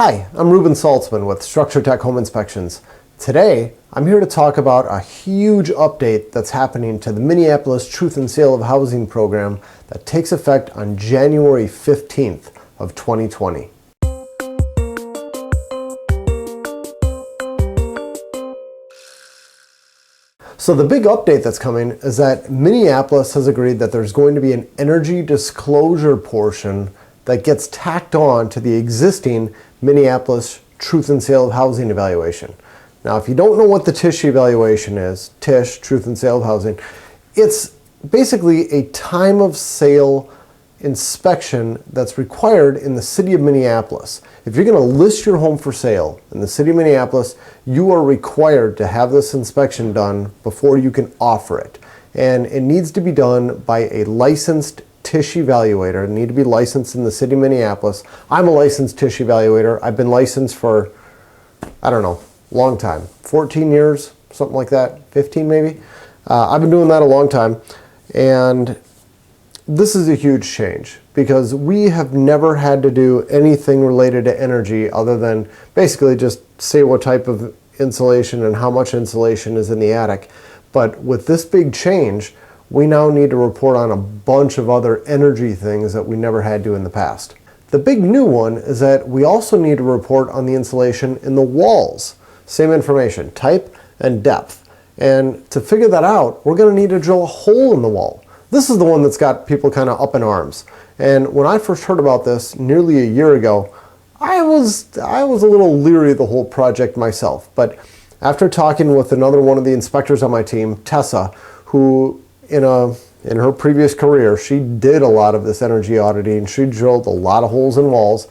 Hi, I'm Ruben Saltzman with Structure Tech Home Inspections. Today, I'm here to talk about a huge update that's happening to the Minneapolis Truth in Sale of Housing program that takes effect on January 15th of 2020. So the big update that's coming is that Minneapolis has agreed that there's going to be an energy disclosure portion that gets tacked on to the existing Minneapolis Truth in Sale of Housing evaluation. Now, if you don't know what the TISH evaluation is, TISH, Truth in Sale of Housing, it's basically a time of sale inspection that's required in the city of Minneapolis. If you're going to list your home for sale in the city of Minneapolis, you are required to have this inspection done before you can offer it. And it needs to be done by a licensed TISH evaluator. It needs to be licensed in the city of Minneapolis. I'm a licensed TISH evaluator. I've been licensed for, I don't know, long time, 14 years, something like that, 15 maybe. I've been doing that a long time, and this is a huge change because we have never had to do anything related to energy other than basically just say what type of insulation and how much insulation is in the attic. But with this big change, we now need to report on a bunch of other energy things that we never had to in the past. The big new one is that we also need to report on the insulation in the walls. Same information, type and depth. And to figure that out, we're going to need to drill a hole in the wall. This is the one that's got people kind of up in arms. And when I first heard about this nearly a year ago, I was a little leery of the whole project myself. But after talking with another one of the inspectors on my team, Tessa, who in her previous career, she did a lot of this energy auditing. She drilled a lot of holes in walls.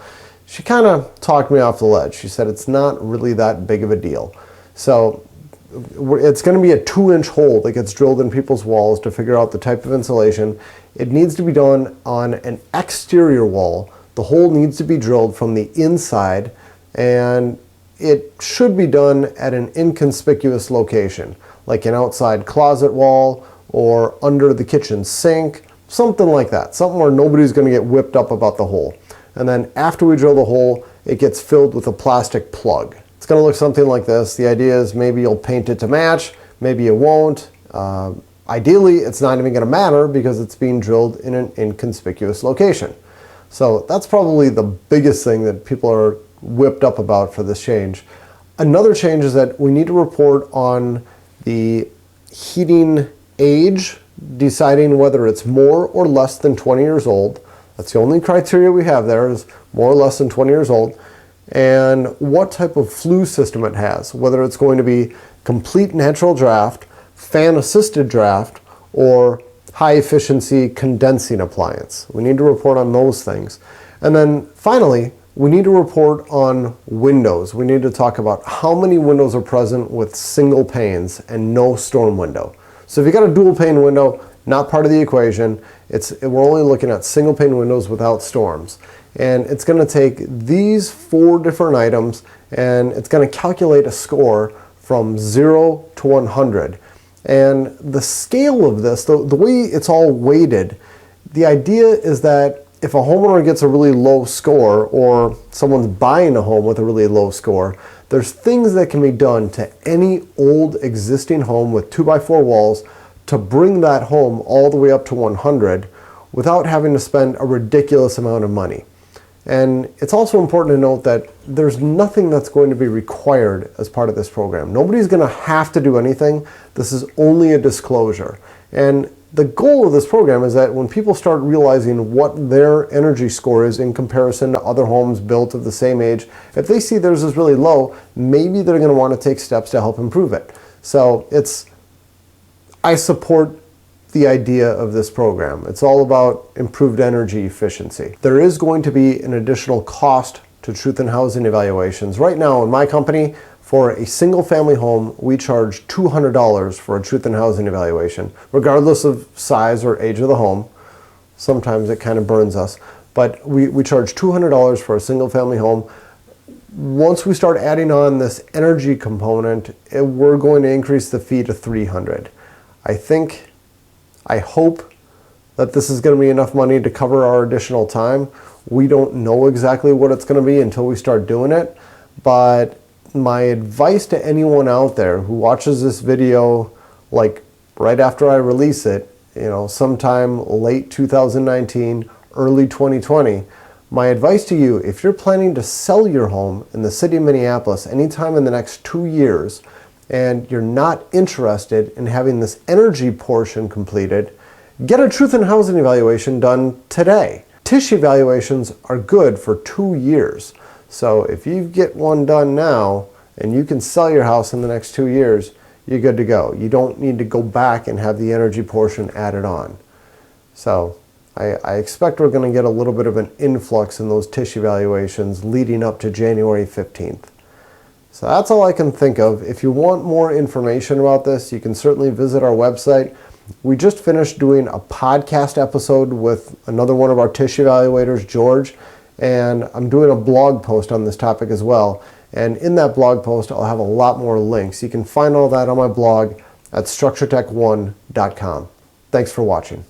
She kind of talked me off the ledge. She said it's not really that big of a deal. So it's going to be a 2-inch hole that gets drilled in people's walls to figure out the type of insulation. It needs to be done on an exterior wall. The hole needs to be drilled from the inside, and it should be done at an inconspicuous location, like an outside closet wall or under the kitchen sink, something like that, something where nobody's going to get whipped up about the hole. And then after we drill the hole, it gets filled with a plastic plug. It's going to look something like this. The idea is maybe you'll paint it to match, maybe you won't. Ideally, it's not even going to matter because it's being drilled in an inconspicuous location. So that's probably the biggest thing that people are whipped up about for this change. Another change is that we need to report on the heating age, deciding whether it's more or less than 20 years old. That's the only criteria we have there, is more or less than 20 years old. And what type of flue system it has, whether it's going to be complete natural draft, fan-assisted draft, or high-efficiency condensing appliance. We need to report on those things. And then finally, we need to report on windows. We need to talk about how many windows are present with single panes and no storm window. So if you got a dual pane window, not part of the equation. We're only looking at single pane windows without storms. And it's going to take these 4 different items and it's going to calculate a score from 0 to 100. And the scale of this, the way it's all weighted, the idea is that if a homeowner gets a really low score or someone's buying a home with a really low score, there's things that can be done to any old existing home with 2x4 walls to bring that home all the way up to 100 without having to spend a ridiculous amount of money. And it's also important to note that there's nothing that's going to be required as part of this program. Nobody's going to have to do anything. This is only a disclosure. And the goal of this program is that when people start realizing what their energy score is in comparison to other homes built of the same age, if they see theirs is really low, maybe they're going to want to take steps to help improve it. So I support the idea of this program. It's all about improved energy efficiency. There is going to be an additional cost to Truth in Housing evaluations. Right now in my company, for a single family home, we charge $200 for a Truth in Housing evaluation, regardless of size or age of the home. Sometimes it kind of burns us, but we charge $200 for a single family home. Once we start adding on this energy component, we're going to increase the fee to $300. I hope that this is going to be enough money to cover our additional time. We don't know exactly what it's going to be until we start doing it, but my advice to anyone out there who watches this video like right after I release it, sometime late 2019, early 2020, my advice to you, if you're planning to sell your home in the city of Minneapolis anytime in the next 2 years, and you're not interested in having this energy portion completed, get a truth in housing evaluation done today. TISH evaluations are good for 2 years. So if you get one done now and you can sell your house in the next 2 years, you're good to go. You don't need to go back and have the energy portion added on. So I expect we're going to get a little bit of an influx in those TISH evaluations leading up to January 15th. So that's all I can think of. If you want more information about this, you can certainly visit our website. We just finished doing a podcast episode with another one of our TISH evaluators, George, and I'm doing a blog post on this topic as well. And in that blog post, I'll have a lot more links. You can find all that on my blog at structuretech1.com. Thanks for watching.